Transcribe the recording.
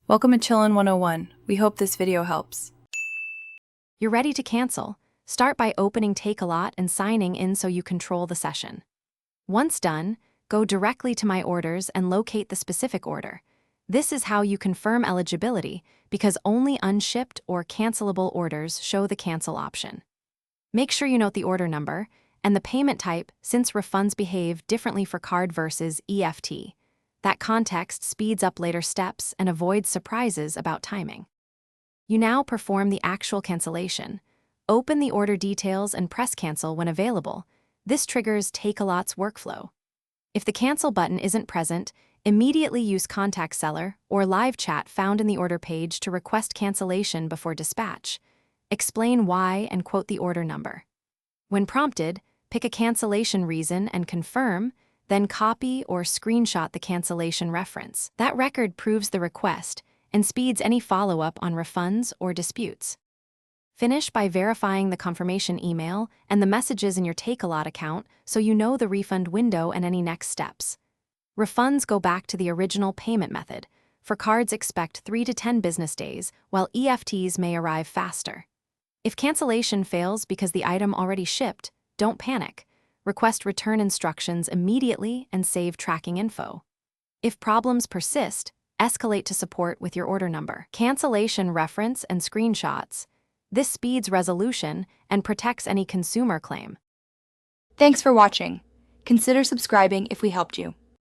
Welcome to Chillin' 101. We hope this video helps. You're ready to cancel. Start by opening Takealot and signing in so you control the session. Once done, go directly to My Orders and locate the specific order. This is how you confirm eligibility because only unshipped or cancelable orders show the cancel option. Make sure you note the order number and the payment type since refunds behave differently for card versus EFT. That context speeds up later steps and avoids surprises about timing. You now perform the actual cancellation. Open the order details and press cancel when available. This triggers Takealot's workflow. If the cancel button isn't present, immediately use Contact Seller or live chat found in the order page to request cancellation before dispatch. Explain why and quote the order number. When prompted, pick a cancellation reason and confirm, then copy or screenshot the cancellation reference. That record proves the request and speeds any follow-up on refunds or disputes. Finish by verifying the confirmation email and the messages in your Takealot account so you know the refund window and any next steps. Refunds go back to the original payment method. For cards, expect 3 to 10 business days, while EFTs may arrive faster. If cancellation fails because the item already shipped, don't panic. Request return instructions immediately and save tracking info. If problems persist, escalate to support with your order number, cancellation reference, and screenshots. This speeds resolution and protects any consumer claim. Thanks for watching. Consider subscribing if we helped you.